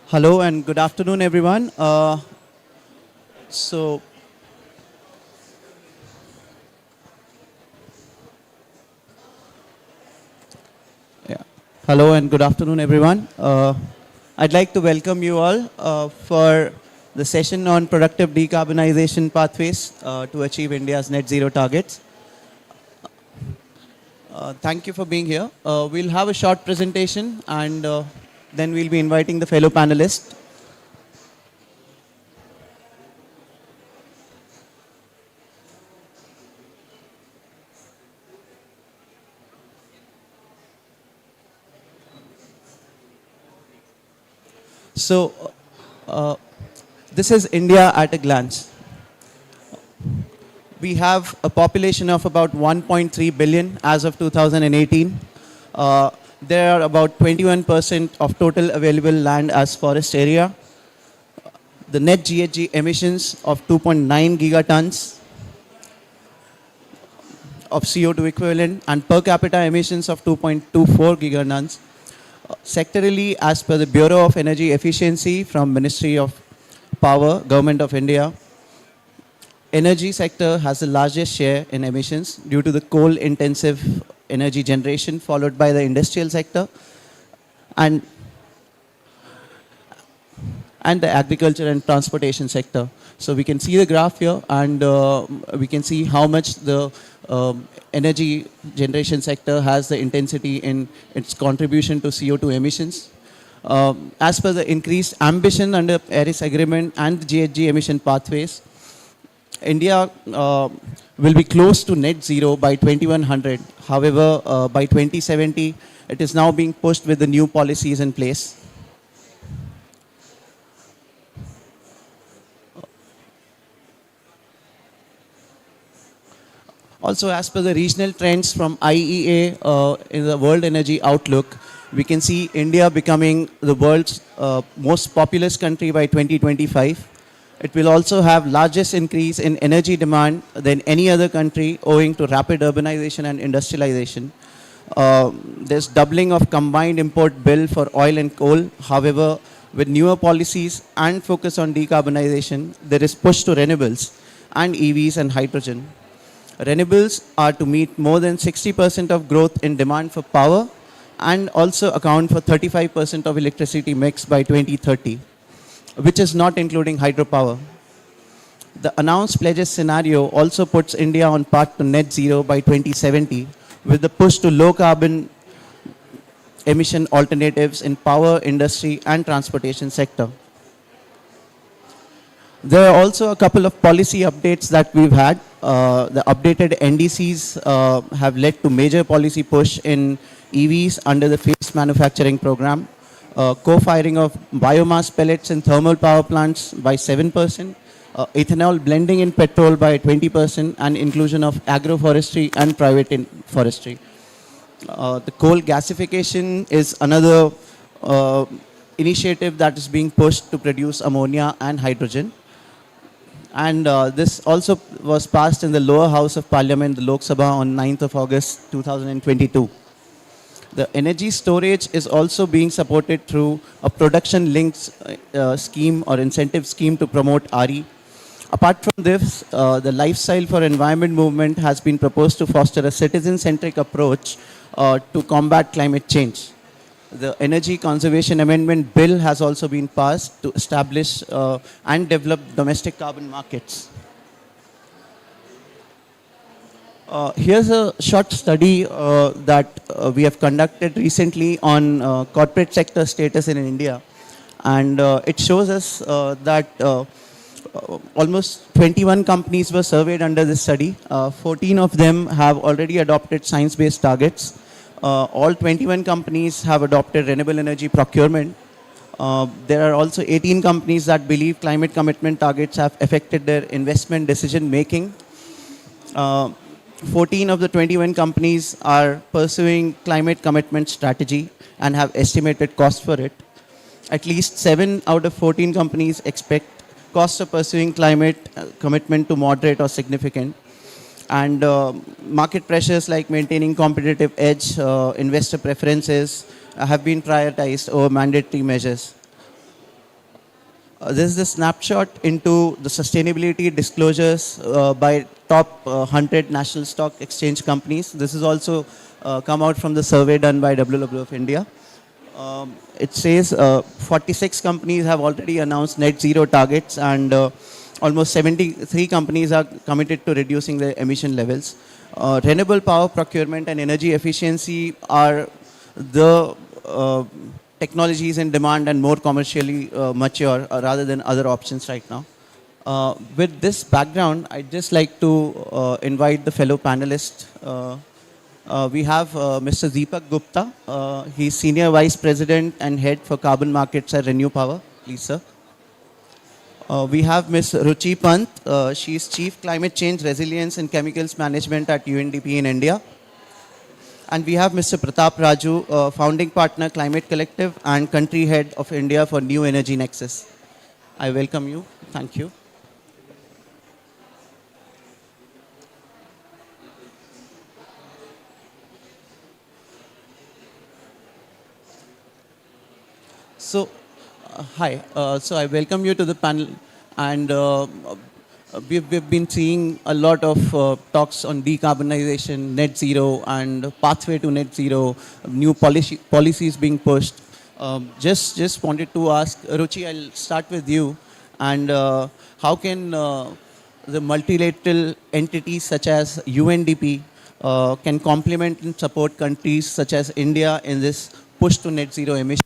Hello and good afternoon, everyone. So, yeah. Hello and good afternoon, everyone. I'd like to welcome you all for the session on productive decarbonization pathways to achieve India's net zero targets. Thank you for being here. We'll have a short presentation and then we'll be inviting the fellow panelists. So, uh, this is India at a glance. We have a population of about 1.3 billion as of 2018. There are about 21% of total available land as forest area. The net GHG emissions of 2.9 gigatons of CO2 equivalent and per capita emissions of 2.24 gigatons. Sectorally, as per the Bureau of Energy Efficiency from Ministry of Power, Government of India, energy sector has the largest share in emissions due to the coal-intensive energy generation, followed by the industrial sector and the agriculture and transportation sector. So we can see the graph here, and we can see how much the energy generation sector has the intensity in its contribution to CO2 emissions. As per the increased ambition under Paris Agreement and the GHG emission pathways, India will be close to net zero by 2100. However, by 2070, it is now being pushed with the new policies in place. Also, as per the regional trends from IEA in the World Energy Outlook, we can see India becoming the world's most populous country by 2025. It will also have largest increase in energy demand than any other country owing to rapid urbanization and industrialization. There's doubling of combined import bill for oil and coal. However, with newer policies and focus on decarbonization, there is push to renewables and EVs and hydrogen. Renewables are to meet more than 60% of growth in demand for power and also account for 35% of electricity mix by 2030, which is not including hydropower. The announced pledges scenario also puts India on path to net zero by 2070 with the push to low carbon emission alternatives in power, industry and transportation sector. There are also a couple of policy updates that we've had. The updated NDCs have led to major policy push in EVs under the phased manufacturing program, co-firing of biomass pellets in thermal power plants by 7%, ethanol blending in petrol by 20%, and inclusion of agroforestry and private forestry. The coal gasification is another initiative that is being pushed to produce ammonia and hydrogen. And this also was passed in the lower house of parliament, the Lok Sabha, on 9th of August 2022. The energy storage is also being supported through a production linked scheme or incentive scheme to promote RE. Apart from this, the Lifestyle for Environment movement has been proposed to foster a citizen-centric approach to combat climate change. The Energy Conservation Amendment Bill has also been passed to establish and develop domestic carbon markets. Here's a short study that we have conducted recently on corporate sector status in India. And it shows us that almost 21 companies were surveyed under this study. 14 of them have already adopted science-based targets. All 21 companies have adopted renewable energy procurement. There are also 18 companies that believe climate commitment targets have affected their investment decision making. 14 of the 21 companies are pursuing climate commitment strategy and have estimated cost for it. At least 7 out of 14 companies expect cost of pursuing climate commitment to moderate or significant. And market pressures like maintaining competitive edge, investor preferences have been prioritized over mandatory measures. This is a snapshot into the sustainability disclosures by top 100 national stock exchange companies. This is also come out from the survey done by WWF India. It says 46 companies have already announced net zero targets, and almost 73 companies are committed to reducing their emission levels. Renewable power procurement and energy efficiency are the technologies in demand and more commercially mature rather than other options right now. With this background, I'd just like to invite the fellow panelists. We have Mr. Deepak Gupta. He's Senior Vice President and Head for Carbon Markets at Renew Power. Please, sir. We have Ms. Ruchi Pant. She is Chief Climate Change Resilience and Chemicals Management at UNDP in India. And we have Mr. Pratap Raju, Founding Partner, Climate Collective, and Country Head of India for New Energy Nexus. I welcome you. Thank you. So, hi. So I welcome you to the panel, and we've been seeing a lot of talks on decarbonization, net zero, and pathway to net zero, new policies being pushed. Just wanted to ask, Ruchi, I'll start with you, and how can the multilateral entities such as UNDP can complement and support countries such as India in this push to net zero emissions?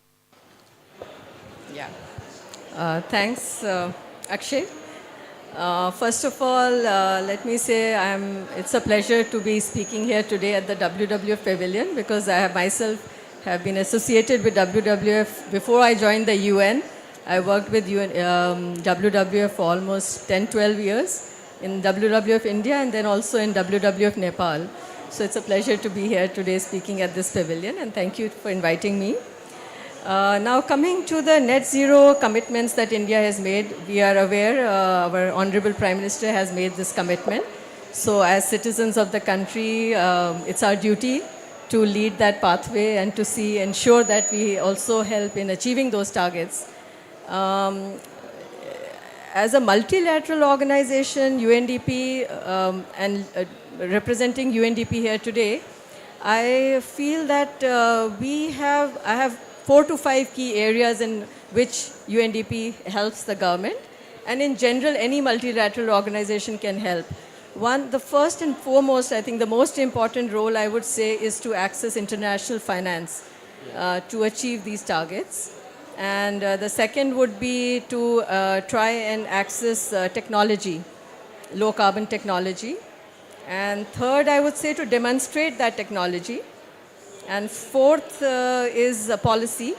Yeah. Thanks, Akshay. First of all, let me say it's a pleasure to be speaking here today at the WWF Pavilion because I have myself have been associated with WWF before I joined the UN. I worked with WWF for almost 10, 12 years in WWF India and then also in WWF Nepal. So it's a pleasure to be here today speaking at this pavilion, and thank you for inviting me. Now coming to the net zero commitments that India has made, we are aware our Honorable Prime Minister has made this commitment. So as citizens of the country, it's our duty to lead that pathway and to ensure that we also help in achieving those targets. As a multilateral organization, UNDP, and representing UNDP here today, I feel that I have 4 to 5 key areas in which UNDP helps the government. And in general, any multilateral organization can help. The first and foremost, I think the most important role I would say is to access international finance to achieve these targets. And the second would be to try and access technology, low carbon technology. And third, I would say to demonstrate that technology. And fourth is policy.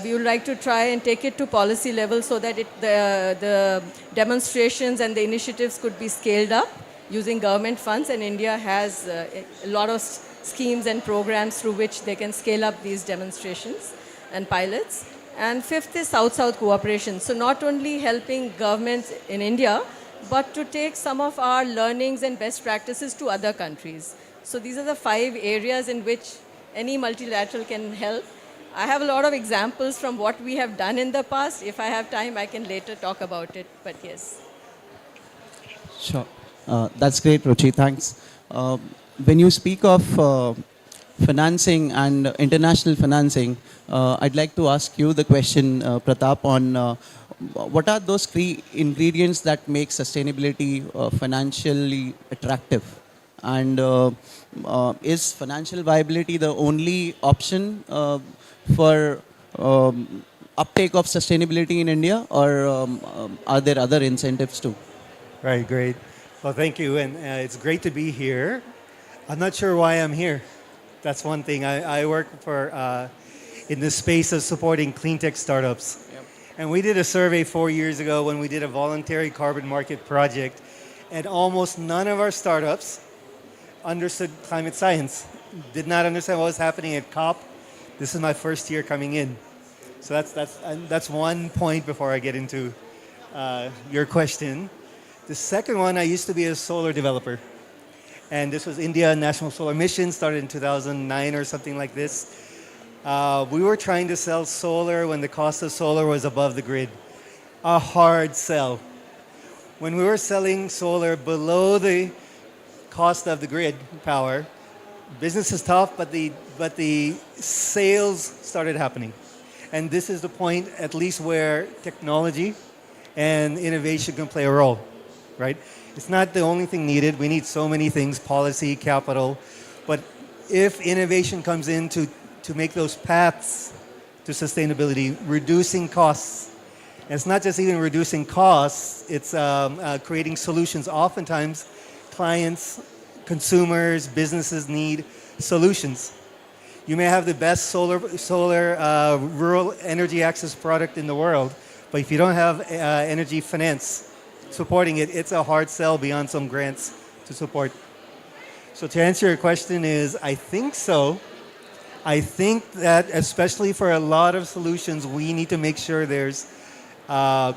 We would like to try and take it to policy level so that the demonstrations and the initiatives could be scaled up using government funds. And India has a lot of schemes and programs through which they can scale up these demonstrations and pilots. And fifth is South-South cooperation. So not only helping governments in India, but to take some of our learnings and best practices to other countries. So these are the 5 areas in which any multilateral can help. I have a lot of examples from what we have done in the past. If I have time, I can later talk about it, but yes. Sure. That's great, Ruchi. Thanks. When you speak of financing and international financing, I'd like to ask you the question, Pratap, on what are those 3 ingredients that make sustainability financially attractive? And is financial viability the only option for uptake of sustainability in India, or are there other incentives too? Right, great. Well, thank you, and it's great to be here. I'm not sure why I'm here. That's one thing. I work in the space of supporting clean tech startups. Yep. And we did a survey 4 years ago when we did a voluntary carbon market project, and almost none of our startups understood climate science, did not understand what was happening at COP. This is my first year coming in. So that's one point before I get into your question. The second one, I used to be a solar developer. And this was India National Solar Mission, started in 2009 or something like this. We were trying to sell solar when the cost of solar was above the grid. a hard sell. When we were selling solar below the cost of the grid power, business is tough, but the sales started happening. And this is the point, at least, where technology and innovation can play a role, right? It's not the only thing needed. We need so many things, policy, capital. But if innovation comes in to make those paths to sustainability, reducing costs, and it's not just even reducing costs, it's creating solutions. Oftentimes, clients, consumers, businesses need solutions. You may have the best solar rural energy access product in the world, but if you don't have energy finance supporting it, it's a hard sell beyond some grants to support. So to answer your question is, I think so. I think that especially for a lot of solutions, we need to make sure there's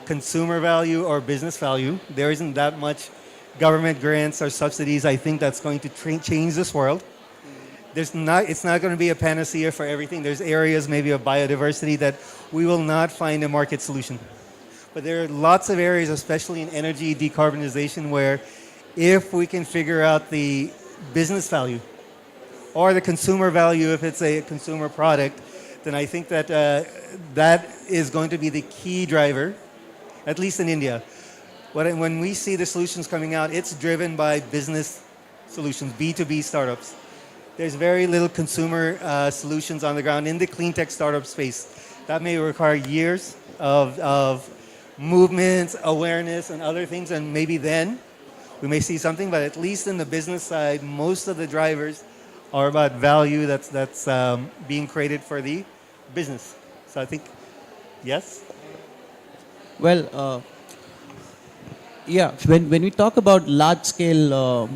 consumer value or business value. There isn't that much government grants or subsidies. I think that's going to change this world. It's not going to be a panacea for everything. There's areas maybe of biodiversity that we will not find a market solution. But there are lots of areas, especially in energy decarbonization, where if we can figure out the business value or the consumer value if it's a consumer product, then I think that that is going to be the key driver, at least in India. When we see the solutions coming out, it's driven by business solutions, B2B startups. There's very little consumer solutions on the ground in the clean tech startup space. That may require years of movements, awareness, and other things, and maybe then we may see something, but at least in the business side, most of the drivers are about value that's being created for the business. So I think, yes? Well, yeah, when we talk about large-scale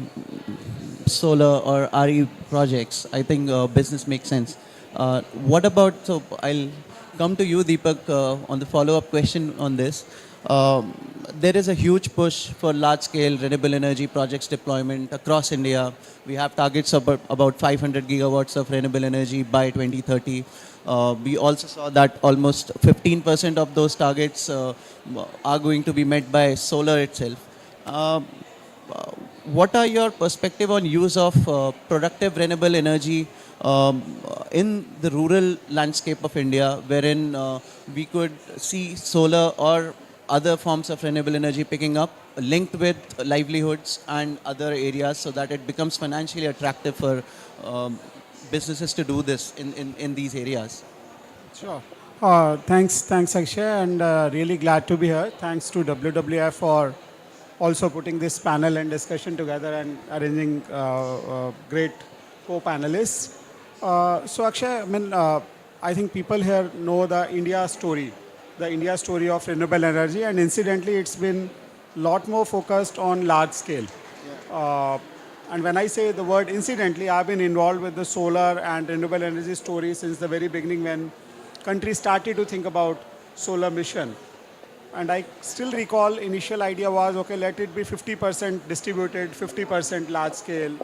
solar or RE projects, I think business makes sense. What about, so I'll come to you, Deepak, on the follow-up question on this. There is a huge push for large-scale renewable energy projects deployment across India. We have targets of about 500 gigawatts of renewable energy by 2030. We also saw that almost 15% of those targets are going to be met by solar itself. What are your perspective on use of productive renewable energy in the rural landscape of India, wherein we could see solar or other forms of renewable energy picking up, linked with livelihoods and other areas, so that it becomes financially attractive for businesses to do this in these areas? Sure. Thanks, Akshay, and really glad to be here. Thanks to WWF for also putting this panel and discussion together and arranging great co-panelists. So Akshay, I think people here know the India story of renewable energy, and incidentally, it's been a lot more focused on large scale. And when I say the word incidentally, I've been involved with the solar and renewable energy story since the very beginning when countries started to think about solar mission. And I still recall initial idea was, okay, let it be 50% distributed, 50% large scale,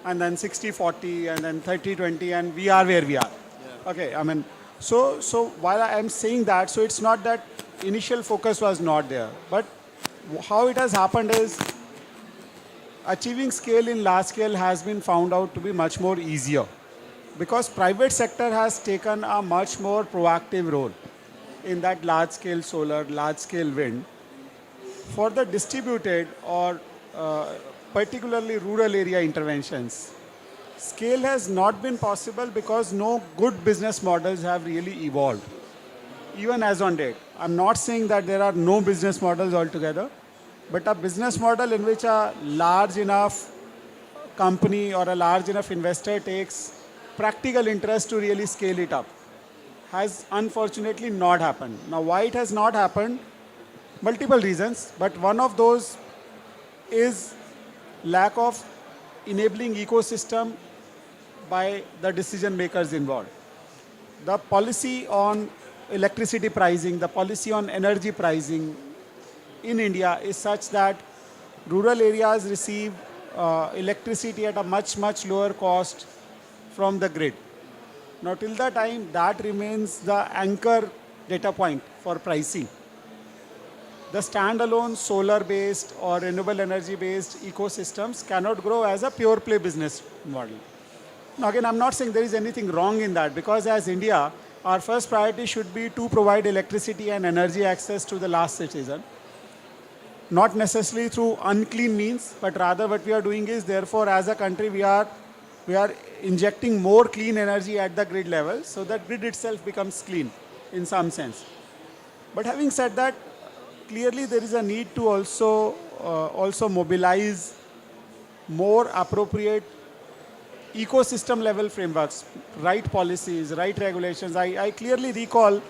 and then 60-40, and then 30-20, and we are where we are. Yeah. Okay, so while I am saying that, so it's not that initial focus was not there, but how it has happened is achieving scale in large scale has been found out to be much more easier because private sector has taken a much more proactive role in that large scale solar, large scale wind. For the distributed or particularly rural area interventions, scale has not been possible because no good business models have really evolved, even as on date. I'm not saying that there are no business models altogether, but a business model in which a large enough company or a large enough investor takes practical interest to really scale it up has unfortunately not happened. Now, why it has not happened? Multiple reasons, but one of those is lack of enabling ecosystem by the decision makers involved. The policy on electricity pricing, the policy on energy pricing in India is such that rural areas receive electricity at a much, much lower cost from the grid. Now, till the time that remains the anchor data point for pricing. the standalone solar-based or renewable energy-based ecosystems cannot grow as a pure play business model. Now again, I'm not saying there is anything wrong in that, because as India, our first priority should be to provide electricity and energy access to the last citizen. Not necessarily through unclean means, but rather what we are doing is, therefore, as a country, we are injecting more clean energy at the grid level so that grid itself becomes clean in some sense. But having said that, clearly there is a need to also mobilize more appropriate ecosystem level frameworks, right policies, right regulations. I clearly recall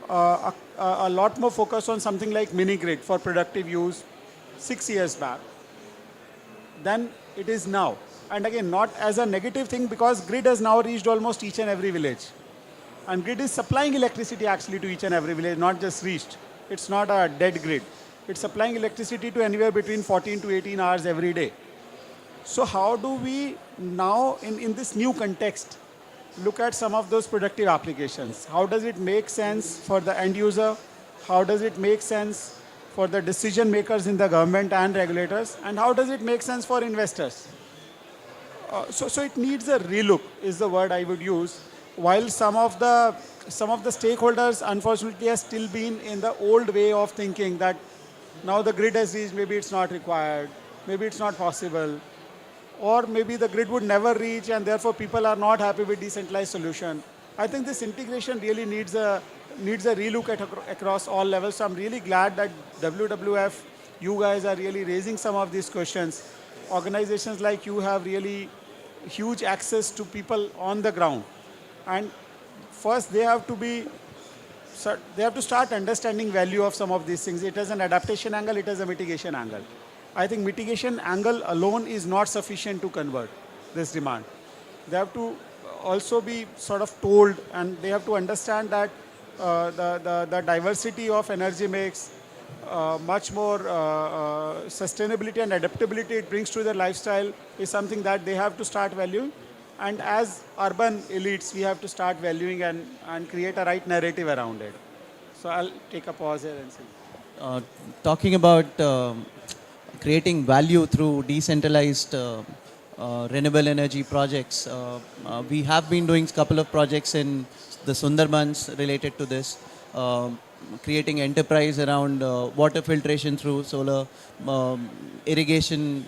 a lot more focus on something like mini grid for productive use 6 years back than it is now. And again, not as a negative thing, because grid has now reached almost each and every village. And grid is supplying electricity actually to each and every village, not just reached. It's not a dead grid. It's supplying electricity to anywhere between 14 to 18 hours every day. So how do we now, in this new context, look at some of those productive applications? How does it make sense for the end user? How does it make sense for the decision makers in the government and regulators? And how does it make sense for investors? So it needs a relook, is the word I would use. While some of the stakeholders, unfortunately, have still been in the old way of thinking that now the grid has reached, maybe it's not required, maybe it's not possible, or maybe the grid would never reach and therefore people are not happy with decentralized solution. I think this integration really needs a relook across all levels. So I'm really glad that WWF, you guys are really raising some of these questions. Organizations like you have really huge access to people on the ground. And first they have to start understanding value of some of these things. It has an adaptation angle, it has a mitigation angle. I think mitigation angle alone is not sufficient to convert this demand. They have to also be sort of told, and they have to understand that the diversity of energy mix, much more sustainability and adaptability it brings to their lifestyle is something that they have to start valuing. And as urban elites, we have to start valuing and create a right narrative around it. So I'll take a pause here and see. Talking about creating value through decentralized renewable energy projects, we have been doing a couple of projects in the Sundarbans related to this, creating enterprise around water filtration through solar, irrigation,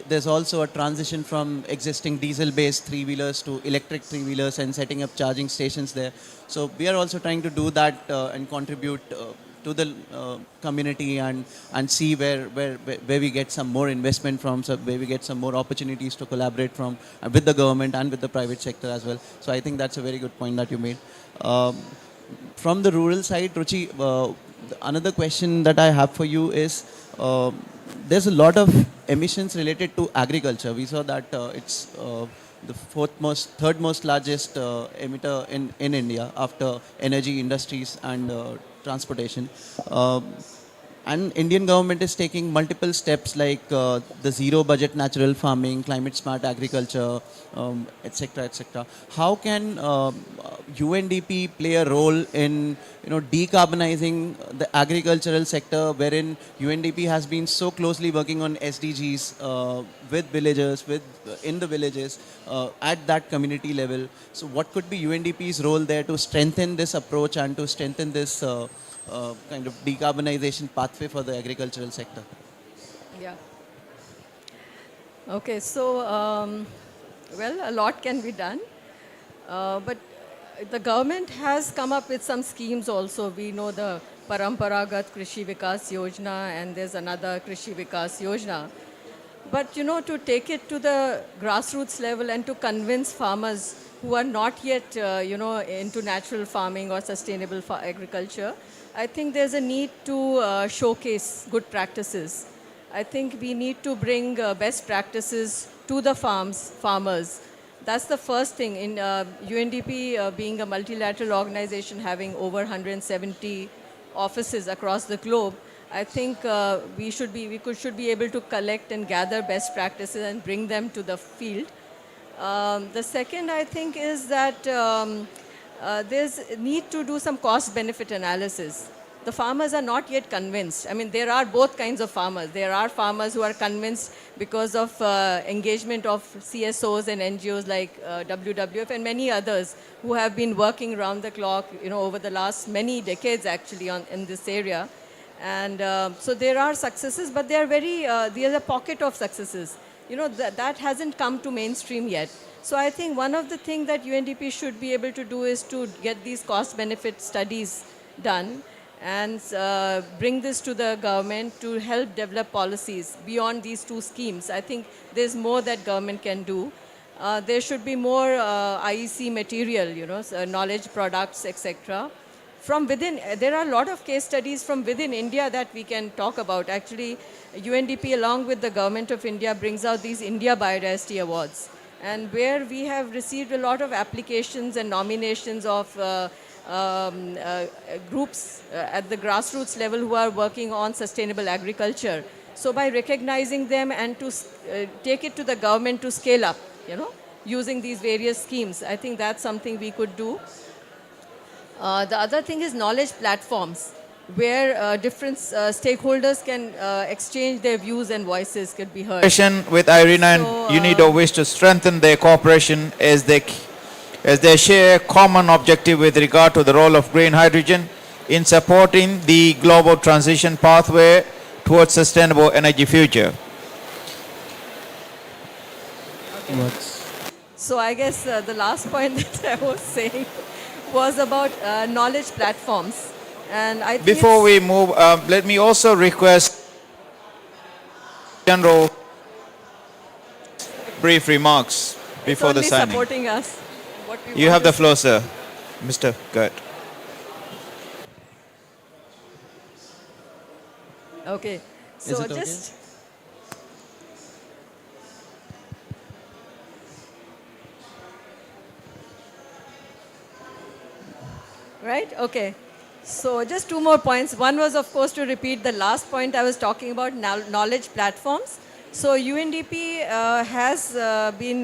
there's also a transition from existing diesel-based three-wheelers to electric three-wheelers and setting up charging stations there. So we are also trying to do that and contribute to the community and see where we get some more investment from, so where we get some more opportunities to collaborate from with the government and with the private sector as well. So I think that's a very good point that you made. From the rural side, Ruchi, another question that I have for you is, there's a lot of emissions related to agriculture. We saw that it's the third most largest emitter in India after energy industries and transportation. And Indian government is taking multiple steps like the zero budget natural farming, climate smart agriculture, etc., etc. How can UNDP play a role in decarbonizing the agricultural sector, wherein UNDP has been so closely working on SDGs with villagers, in the villages, at that community level? So what could be UNDP's role there to strengthen this approach and to strengthen this kind of decarbonization pathway for the agricultural sector? Yeah. Okay, so, well, a lot can be done. But the government has come up with some schemes also. We know the Paramparagat Krishi Vikas Yojana, and there's another Krishi Vikas Yojana. But, to take it to the grassroots level and to convince farmers who are not yet, into natural farming or sustainable agriculture, I think there's a need to showcase good practices. I think we need to bring best practices to the farmers. That's the first thing. In UNDP being a multilateral organization having over 170 offices across the globe, I think we should be able to collect and gather best practices and bring them to the field. The second, I think, is that there's a need to do some cost-benefit analysis. the farmers are not yet convinced. I mean, there are both kinds of farmers. There are farmers who are convinced because of engagement of CSOs and NGOs like WWF and many others who have been working round the clock, over the last many decades actually in this area. And so there are successes, but there's a pocket of successes. That hasn't come to mainstream yet. So I think one of the things that UNDP should be able to do is to get these cost-benefit studies done and bring this to the government to help develop policies beyond these two schemes. I think there's more that government can do. There should be more IEC material, so knowledge products, etc. From within, there are a lot of case studies from within India that we can talk about. Actually, UNDP along with the government of India brings out these India Biodiversity Awards, and where we have received a lot of applications and nominations of groups at the grassroots level who are working on sustainable agriculture. So by recognizing them and to take it to the government to scale up, using these various schemes, I think that's something we could do. The other thing is knowledge platforms, where different stakeholders can exchange their views and voices could be heard. With Irina So, and UNIDO wish to strengthen their cooperation as they share a common objective with regard to the role of green hydrogen in supporting the global transition pathway towards sustainable energy future. So I guess the last point that I was saying was about knowledge platforms. And I think Before we move, let me also request General brief remarks before the it's only signing. supporting us. What we You want have the is- floor, sir. Mr. Gert. Okay. Is So it okay? just right? Okay. So just two more points. One was, of course, to repeat the last point I was talking about, knowledge platforms. So UNDP has been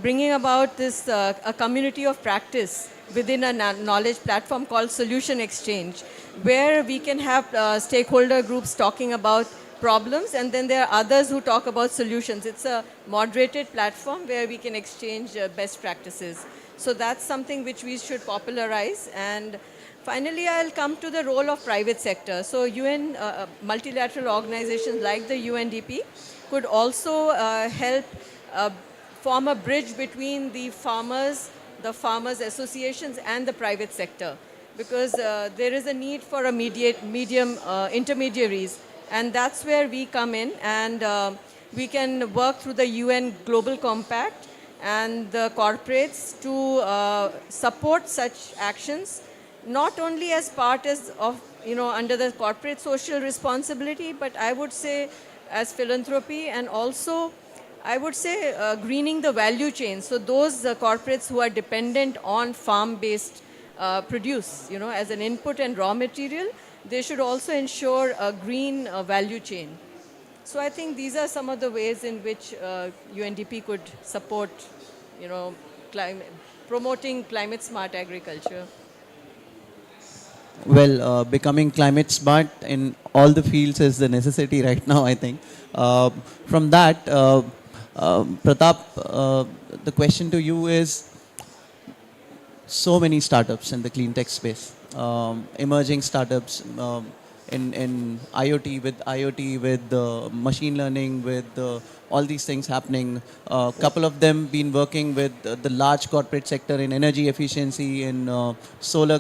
bringing about this a community of practice within a knowledge platform called Solution Exchange, where we can have stakeholder groups talking about problems, and then there are others who talk about solutions. It's a moderated platform where we can exchange best practices. So that's something which we should popularize. And finally, I'll come to the role of private sector. So UN, multilateral organizations like the UNDP could also help form a bridge between the farmers associations and the private sector, because there is a need for a medium intermediaries, and that's where we come in, and we can work through the UN Global Compact and the corporates to support such actions, not only as part of, under the corporate social responsibility, but I would say as philanthropy, and also I would say greening the value chain. So those corporates who are dependent on farm-based produce, as an input and raw material, they should also ensure a green value chain. So I think these are some of the ways in which UNDP could support, promoting climate-smart agriculture. Well, becoming climate smart in all the fields is the necessity right now, I think. From that, Pratap, the question to you is, so many startups in the clean tech space, emerging startups in IoT, with machine learning, with all these things happening. A couple of them been working with the large corporate sector in energy efficiency, in solar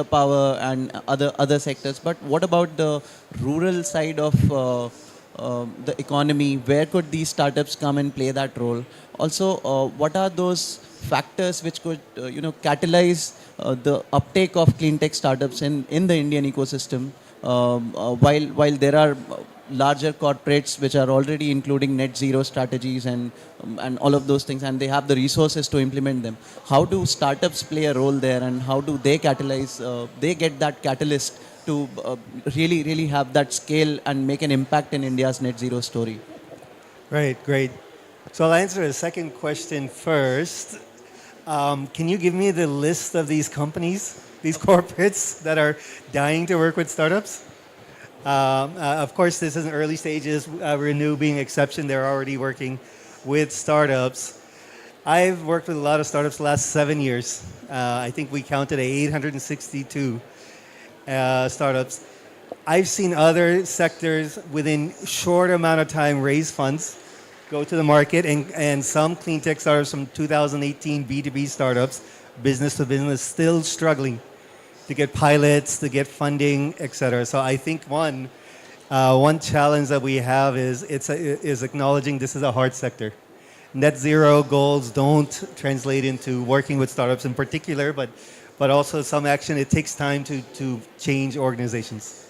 power and other sectors. But what about the rural side of the economy? Where could these startups come and play that role? Also, what are those factors which could catalyze the uptake of clean tech startups in the Indian ecosystem, while there are larger corporates which are already including net zero strategies and all of those things, and they have the resources to implement them? How do startups play a role there, and how do they catalyze, they get that catalyst to really have that scale and make an impact in India's net zero story? Right, great. So I'll answer the second question first. Can you give me the list of these companies? these corporates that are dying to work with startups. Of course, this is in early stages. Renew being exception, they're already working with startups. I've worked with a lot of startups the last 7 years. I think we counted 862 startups. I've seen other sectors within short amount of time raise funds, go to the market, and some clean tech startups from 2018 B2B startups, business to business, still struggling to get pilots, to get funding, etc. So I think one challenge that we have is acknowledging this is a hard sector. Net zero goals don't translate into working with startups in particular, but also some action. It takes time to change organizations.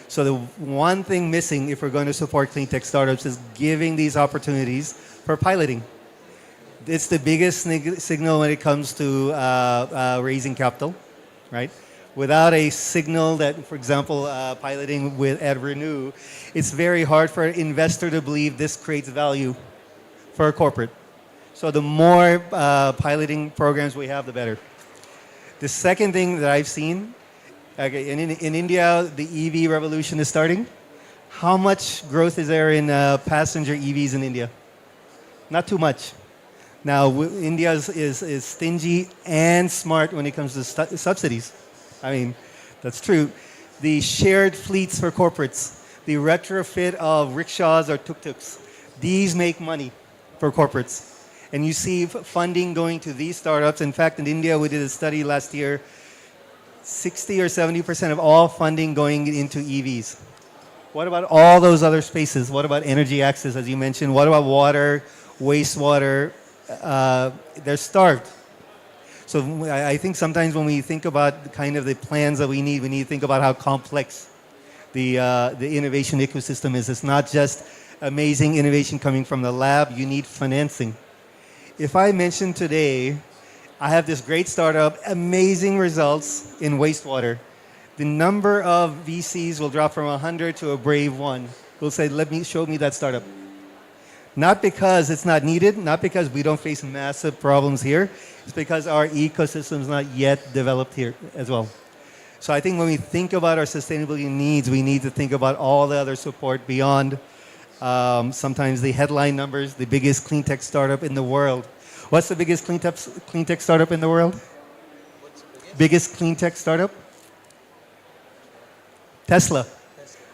So the one thing missing if we're going to support clean tech startups is giving these opportunities for piloting. It's the biggest signal when it comes to raising capital, right? Without a signal that, for example, piloting at Renew, it's very hard for an investor to believe this creates value for a corporate. So the more piloting programs we have, the better. The second thing that I've seen, okay, in India, the EV revolution is starting. How much growth is there in passenger EVs in India? Not too much. Now, India is stingy and smart when it comes to subsidies. I mean, that's true. The shared fleets for corporates, the retrofit of rickshaws or tuk-tuks, these make money for corporates. And you see funding going to these startups. In fact, in India, we did a study last year, 60 or 70% of all funding going into EVs. What about all those other spaces? What about energy access, as you mentioned? What about water, wastewater? They're starved. So I think sometimes when we think about kind of the plans that we need to think about how complex the innovation ecosystem is. It's not just amazing innovation coming from the lab. You need financing. If I mention today, I have this great startup, amazing results in wastewater. The number of VCs will drop from 100 to a brave one. Will say, show me that startup. Not because it's not needed, not because we don't face massive problems here. It's because our ecosystem is not yet developed here as well. So I think when we think about our sustainability needs, we need to think about all the other support beyond sometimes the headline numbers, the biggest clean tech startup in the world. What's the biggest clean tech startup in the world? Biggest clean tech startup? Tesla.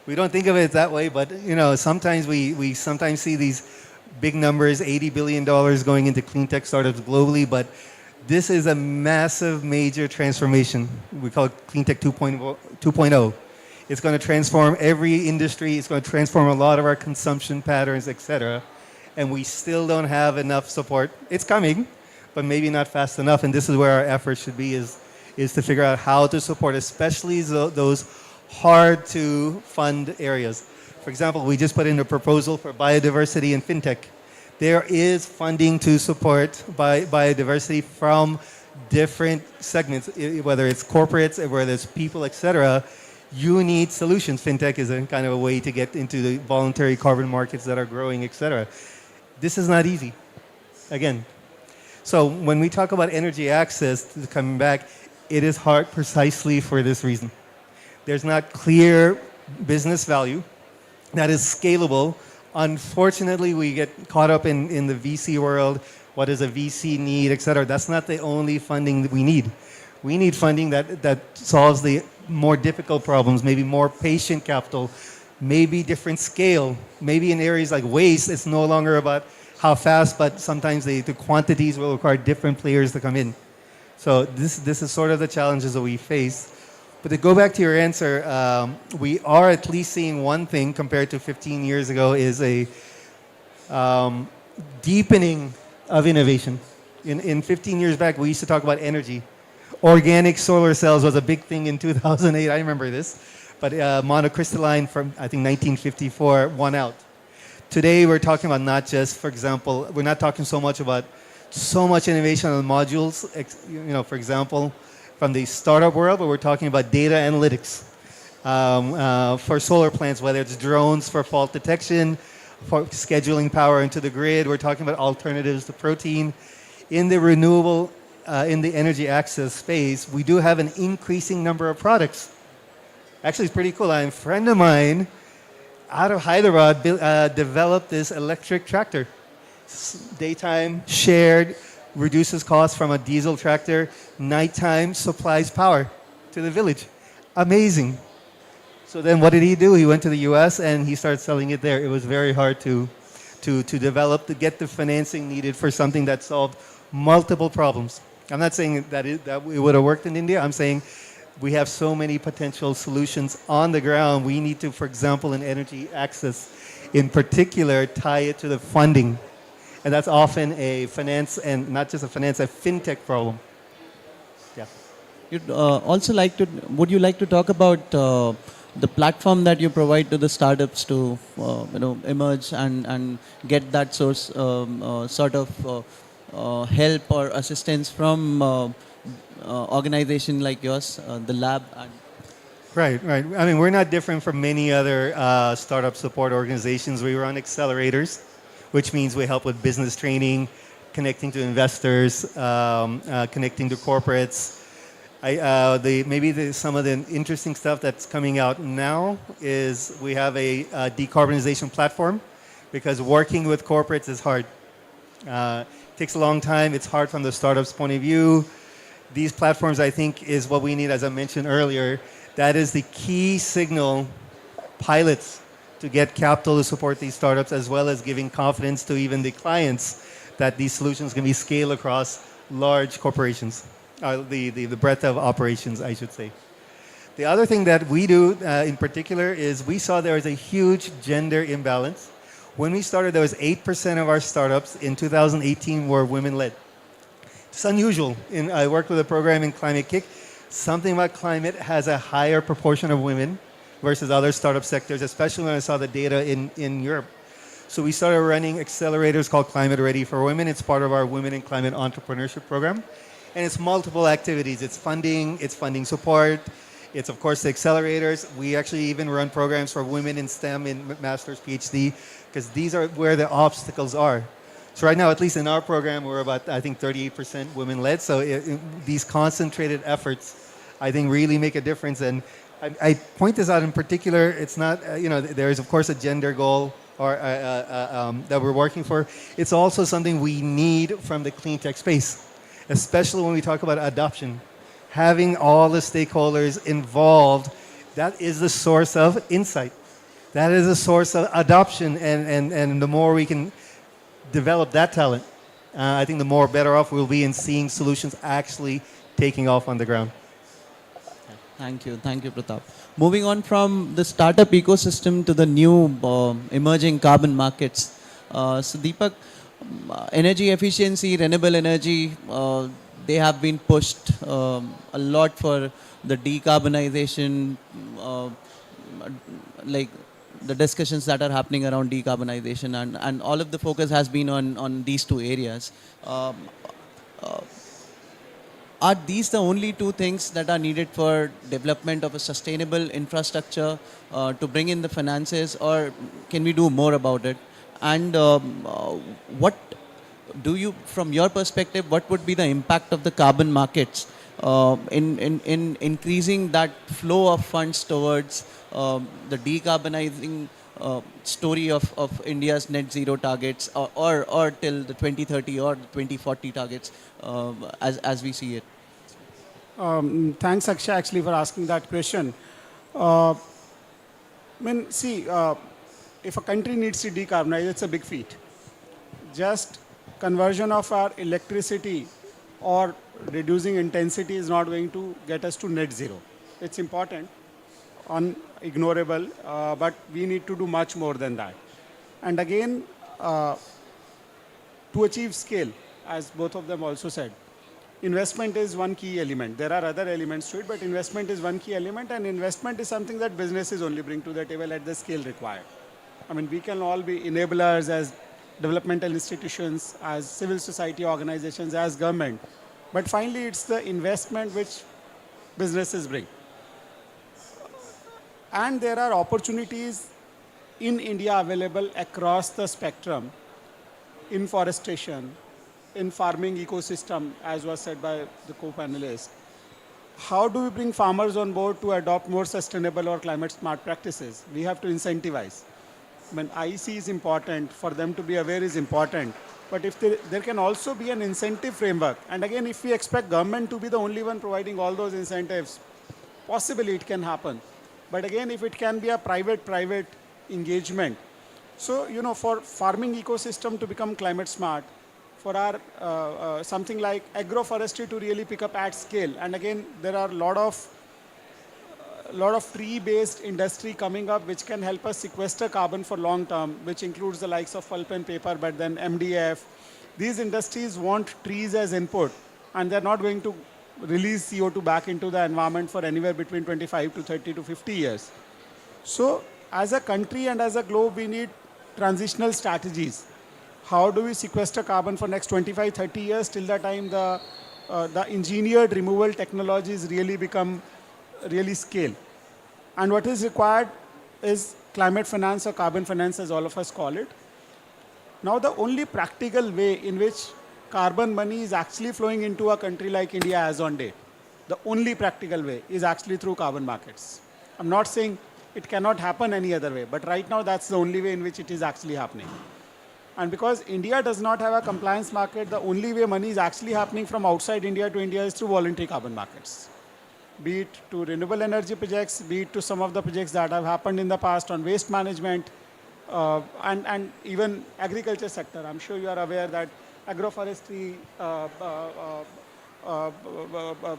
We don't think of it that way, but sometimes we sometimes see these big numbers, $80 billion going into clean tech startups globally, but this is a massive, major transformation. We call it Clean Tech 2.0. It's going to transform every industry. It's going to transform a lot of our consumption patterns, etc. And we still don't have enough support. It's coming, but maybe not fast enough. And this is where our effort should be: is to figure out how to support, especially those hard to fund areas. For example, we just put in a proposal for biodiversity and fintech. There is funding to support biodiversity from different segments, whether it's corporates, whether it's people, etc. You need solutions. Fintech is a kind of a way to get into the voluntary carbon markets that are growing, etc. This is not easy, again. So when we talk about energy access, coming back, it is hard precisely for this reason. There's not clear business value that is scalable. Unfortunately, we get caught up in the VC world. What does a VC need, et cetera? That's not the only funding that we need. We need funding that solves the more difficult problems, maybe more patient capital, maybe different scale. Maybe in areas like waste, it's no longer about how fast, but sometimes the quantities will require different players to come in. So this is sort of the challenges that we face. But to go back to your answer, we are at least seeing one thing compared to 15 years ago is a deepening of innovation. In 15 years back, we used to talk about energy. Organic solar cells was a big thing in 2008. I remember this. But monocrystalline from, I think, 1954 won out. Today, we're talking about not just, for example, we're not talking so much about so much innovation on modules, for example, from the startup world, but we're talking about data analytics for solar plants, whether it's drones for fault detection, for scheduling power into the grid. We're talking about alternatives to protein. In the renewable in the energy access space, we do have an increasing number of products. Actually, it's pretty cool. A friend of mine out of Hyderabad developed this electric tractor. Daytime shared, reduces costs from a diesel tractor. Nighttime supplies power to the village. Amazing. So then what did he do? He went to the US and he started selling it there. It was very hard to develop, to get the financing needed for something that solved multiple problems. I'm not saying that it would have worked in India. I'm saying we have so many potential solutions on the ground. We need to, for example, in energy access, in particular, tie it to the funding. And that's often a finance, and not just a finance, a fintech problem. Yeah. You'd also like to, would you like to talk about the platform that you provide to the startups to, emerge and get that sort of help or assistance from organization like yours, the lab? And Right, right. I mean, we're not different from many other startup support organizations. We run accelerators, which means we help with business training, connecting to investors, connecting to corporates. Some of the interesting stuff that's coming out now is we have a decarbonization platform, because working with corporates is hard. Takes a long time. It's hard from the startup's point of view. These platforms, I think, is what we need, as I mentioned earlier. That is the key signal, pilots, to get capital to support these startups, as well as giving confidence to even the clients that these solutions can be scaled across large corporations, the breadth of operations, I should say. The other thing that we do in particular is we saw there was a huge gender imbalance. When we started, there was 8% of our startups in 2018 were women-led. It's unusual. I worked with a program in Climate Kick. Something about climate has a higher proportion of women versus other startup sectors, especially when I saw the data in Europe. So we started running accelerators called Climate Ready for Women. It's part of our Women in Climate Entrepreneurship Program. And it's multiple activities. It's funding support. It's, of course, the accelerators. We actually even run programs for women in STEM, in master's, PhD, because these are where the obstacles are. So right now, at least in our program, we're about, I think, 38% women-led. So these concentrated efforts, I think, really make a difference. And I point this out in particular. It's not, there is, of course, a gender goal that we're working for. It's also something we need from the clean tech space, especially when we talk about adoption. Having all the stakeholders involved, that is the source of insight. That is the source of adoption. And the more we can develop that talent, I think the more better off we'll be in seeing solutions actually taking off on the ground. Thank you, Pratap. Moving on from the startup ecosystem to the new emerging carbon markets. So Deepak, energy efficiency, renewable energy, they have been pushed a lot for the decarbonization, like the discussions that are happening around decarbonization, and all of the focus has been on these two areas. Are these the only two things that are needed for development of a sustainable infrastructure to bring in the finances, or can we do more about it? And what do you, from your perspective, what would be the impact of the carbon markets in increasing that flow of funds towards the decarbonizing story of India's net zero targets, or till the 2030 or 2040 targets as we see it? Thanks, Akshay, actually, for asking that question. If a country needs to decarbonize, it's a big feat. Just conversion of our electricity or reducing intensity is not going to get us to net zero. It's important, unignorable, but we need to do much more than that. And again, to achieve scale, as both of them also said, investment is one key element. There are other elements to it, but investment is one key element, and investment is something that businesses only bring to the table at the scale required. I mean, we can all be enablers as developmental institutions, as civil society organizations, as government. But finally, it's the investment which businesses bring. And there are opportunities in India available across the spectrum in forestation, in farming ecosystem, as was said by the co-panelists. How do we bring farmers on board to adopt more sustainable or climate smart practices? We have to incentivize. When IEC is important, for them to be aware is important. But if there can also be an incentive framework, and again, if we expect government to be the only one providing all those incentives, possibly it can happen. But again, if it can be a private engagement. So, for farming ecosystem to become climate smart, for our something like agroforestry to really pick up at scale. And again, there are a lot of tree-based industry coming up which can help us sequester carbon for long term, which includes the likes of pulp and paper, but then MDF. These industries want trees as input, and they're not going to release CO2 back into the environment for anywhere between 25 to 30 to 50 years. So as a country and as a globe, we need transitional strategies. How do we sequester carbon for next 25, 30 years till the time the engineered removal technologies really become really scale? And what is required is climate finance or carbon finance, as all of us call it. Now, the only practical way in which carbon money is actually flowing into a country like India as on date, the only practical way is actually through carbon markets. I'm not saying it cannot happen any other way, but right now that's the only way in which it is actually happening. And because India does not have a compliance market, the only way money is actually happening from outside India to India is through voluntary carbon markets. Be it to renewable energy projects, be it to some of the projects that have happened in the past on waste management, and even agriculture sector. I'm sure you are aware that agroforestry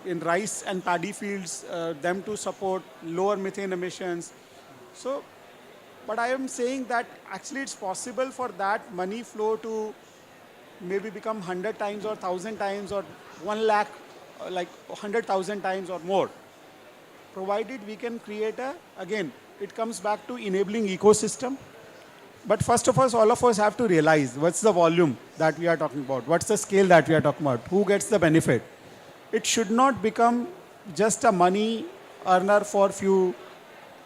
in rice and paddy fields, them to support lower methane emissions. So, but I am saying that actually it's possible for that money flow to maybe become 100 times or 1,000 times or 1 lakh, like 100,000 times or more, provided we can create again, it comes back to enabling ecosystem. But first of all of us have to realize what's the volume that we are talking about, what's the scale that we are talking about, who gets the benefit. It should not become just a money earner for few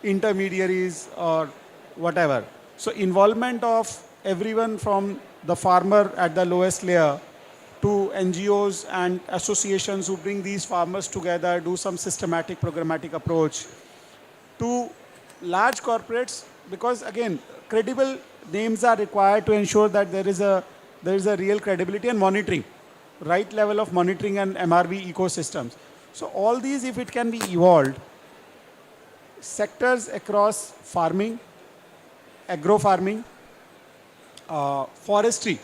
intermediaries or whatever. So involvement of everyone from the farmer at the lowest layer to NGOs and associations who bring these farmers together, do some systematic programmatic approach, to large corporates, because again, credible names are required to ensure that there is a real credibility and monitoring, right level of monitoring and MRV ecosystems. So all these, if it can be evolved, sectors across farming, agro-farming, forestry.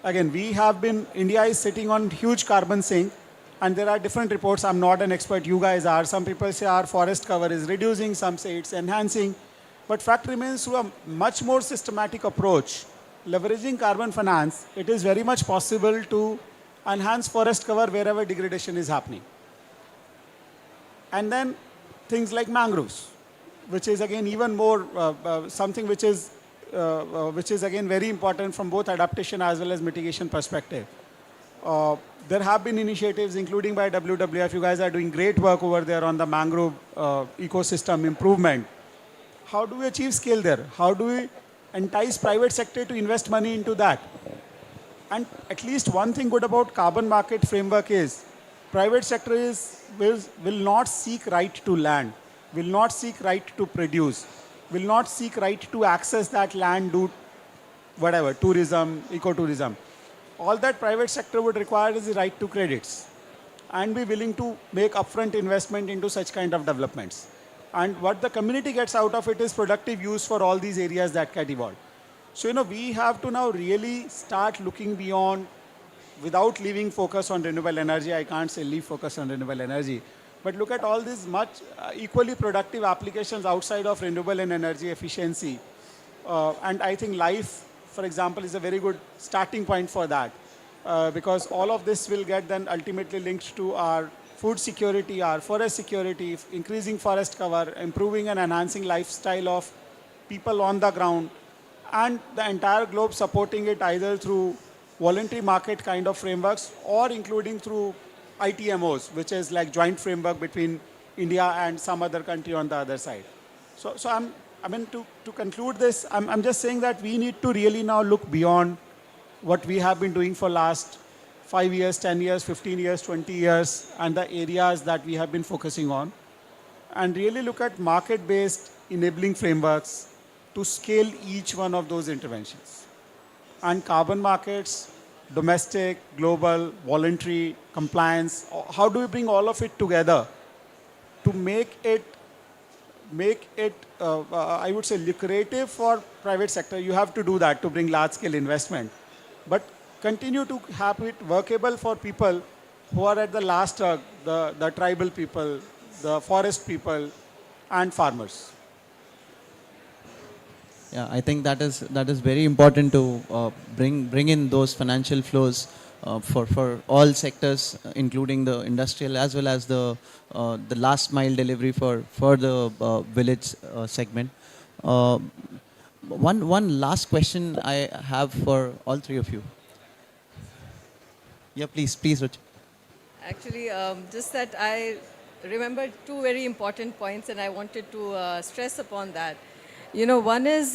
Again, India is sitting on huge carbon sink, and there are different reports. I'm not an expert, you guys are. Some people say our forest cover is reducing, some say it's enhancing. But fact remains, through a much more systematic approach, leveraging carbon finance, it is very much possible to enhance forest cover wherever degradation is happening. And then things like mangroves, which is again even more something which is again very important from both adaptation as well as mitigation perspective. There have been initiatives, including by WWF. You guys are doing great work over there on the mangrove ecosystem improvement. How do we achieve scale there? How do we entice private sector to invest money into that? And at least one thing good about carbon market framework is private sector will not seek right to land, will not seek right to produce, will not seek right to access that land, do whatever, tourism, ecotourism. All that private sector would require is the right to credits and be willing to make upfront investment into such kind of developments. And what the community gets out of it is productive use for all these areas that get evolved. So, we have to now really start looking beyond, without leaving focus on renewable energy. I can't say leave focus on renewable energy, but look at all these much equally productive applications outside of renewable and energy efficiency. And I think life, for example, is a very good starting point for that, because all of this will get then ultimately linked to our food security, our forest security, increasing forest cover, improving and enhancing lifestyle of people on the ground, and the entire globe supporting it either through voluntary market kind of frameworks or including through ITMOs, which is like joint framework between India and some other country on the other side. So to conclude this, I'm just saying that we need to really now look beyond what we have been doing for last 5 years, 10 years, 15 years, 20 years, and the areas that we have been focusing on, and really look at market-based enabling frameworks to scale each one of those interventions. And carbon markets, domestic, global, voluntary, compliance, how do we bring all of it together to make it, I would say, lucrative for private sector? You have to do that to bring large-scale investment, but continue to have it workable for people who are at the last rung, the tribal people, the forest people, and farmers. Yeah, I think that is very important to bring in those financial flows for all sectors, including the industrial as well as the last mile delivery for the village segment. Uh, one last question I have for all three of you. Yeah, please, Ruchi. Actually, just that I remembered two very important points and I wanted to stress upon that. You know, one is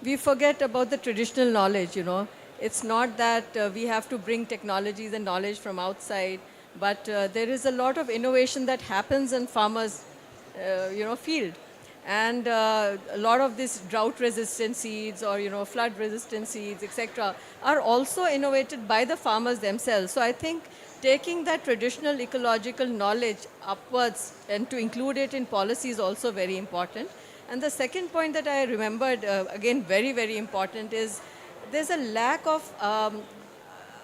we forget about the traditional knowledge, you know. It's not that we have to bring technologies and knowledge from outside, but there is a lot of innovation that happens in farmers, field. And a lot of these drought-resistant seeds or, you know, flood-resistant seeds, etc., are also innovated by the farmers themselves. So I think taking that traditional ecological knowledge upwards and to include it in policy is also very important. And the second point that I remembered, again, very, very important, is there's a lack of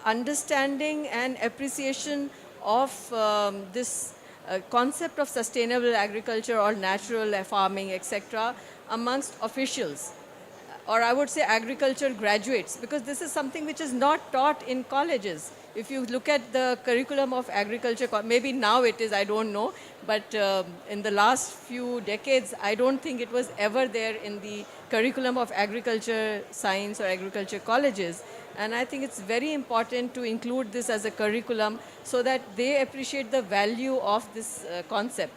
understanding and appreciation of this concept of sustainable agriculture or natural farming, etc., amongst officials, or I would say agriculture graduates, because this is something which is not taught in colleges. If you look at the curriculum of agriculture, maybe now it is, I don't know, but in the last few decades, I don't think it was ever there in the curriculum of agriculture science or agriculture colleges. And I think it's very important to include this as a curriculum so that they appreciate the value of this concept.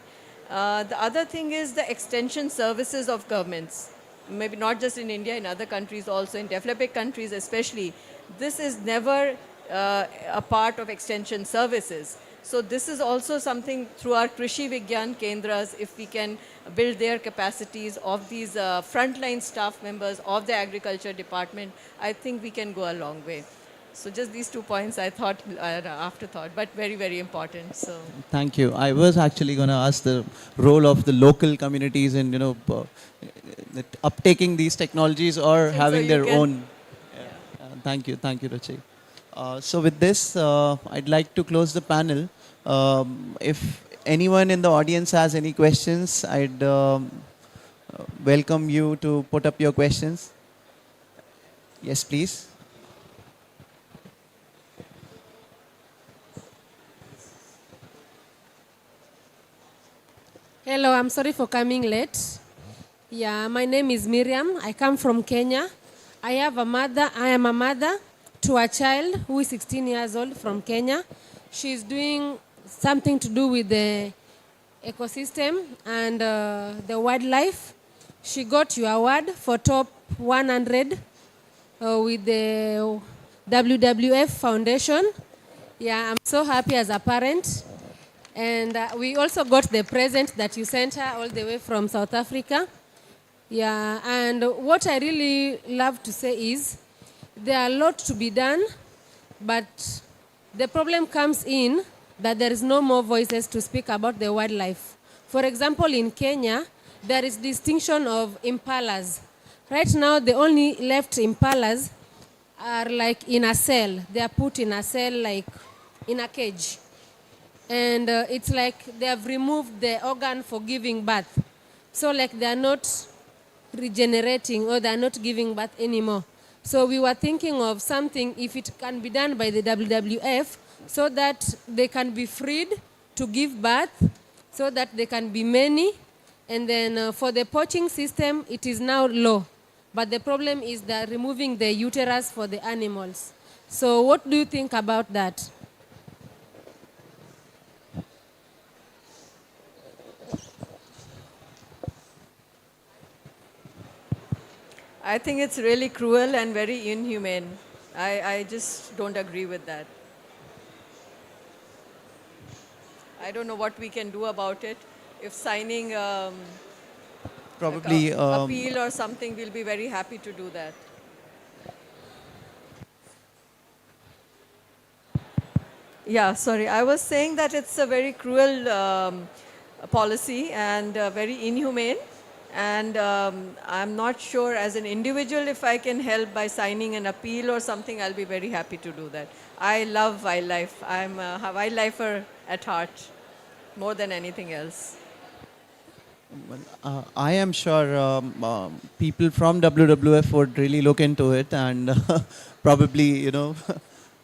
The other thing is the extension services of governments. Maybe not just in India, in other countries also, in developing countries especially. This is never a part of extension services. So this is also something through our Krishi Vigyan Kendras, if we can build their capacities of these frontline staff members of the agriculture department, I think we can go a long way. So just these 2 points I thought, afterthought, but very, very important. So Thank you. I was actually going to ask the role of the local communities in, uptaking these technologies or So having you their can- own. Thank you, Ruchi. So with this, I'd like to close the panel. If anyone in the audience has any questions, I'd welcome you to put up your questions. Yes, please. Hello, I'm sorry for coming late. Yeah, my name is Miriam. I come from Kenya. I am a mother to a child who is 16 years old from Kenya. She's doing something to do with the ecosystem and the wildlife. She got your award for top 100 with the WWF Foundation. Yeah, I'm so happy as a parent. And we also got the present that you sent her all the way from South Africa. Yeah, and what I really love to say is there are a lot to be done, but the problem comes in that there is no more voices to speak about the wildlife. For example, in Kenya, there is distinction of impalas. Right now, the only left impalas are like in a cell. They are put in a cell, like in a cage. And it's like they have removed the organ for giving birth. So like they are not regenerating or they are not giving birth anymore. So we were thinking of something, if it can be done by the WWF, so that they can be freed to give birth, so that they can be many. And then for the poaching system, it is now low. But the problem is that removing the uterus for the animals. So what do you think about that? I think it's really cruel and very inhumane. I just don't agree with that. I don't know what we can do about it. If signing Probably, appeal or something, we'll be very happy to do that. Yeah, sorry. I was saying that it's a very cruel policy and very inhumane. And I'm not sure as an individual if I can help by signing an appeal or something, I'll be very happy to do that. I love wildlife. I'm a wildlifer at heart more than anything else. I am sure people from WWF would really look into it and probably,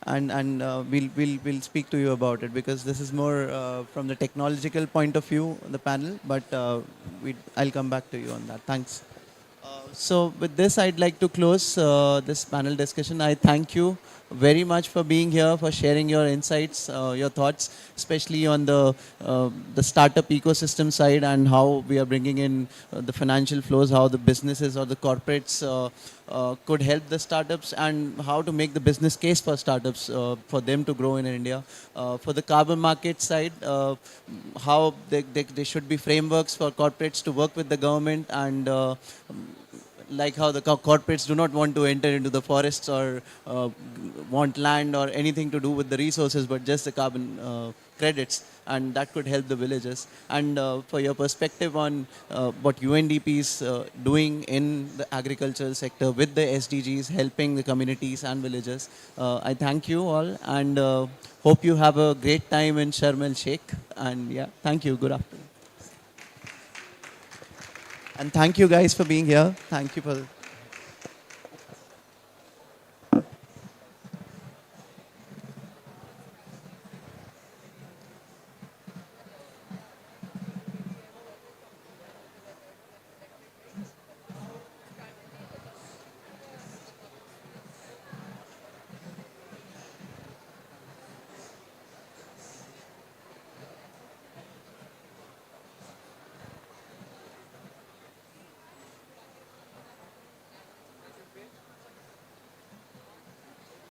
and we'll speak to you about it because this is more from the technological point of view, the panel. But I'll come back to you on that. Thanks. So with this, I'd like to close this panel discussion. I thank you very much for being here, for sharing your insights, your thoughts, especially on the startup ecosystem side and how we are bringing in the financial flows, how the businesses or the corporates could help the startups, and how to make the business case for startups for them to grow in India. For the carbon market side, how there should be frameworks for corporates to work with the government and like how the corporates do not want to enter into the forests or want land or anything to do with the resources, but just the carbon credits, and that could help the villages. And for your perspective on what UNDP is doing in the agricultural sector with the SDGs, helping the communities and villages, I thank you all and hope you have a great time in Sharm el Sheikh. And yeah, thank you. Good afternoon. And thank you guys for being here. Thank you for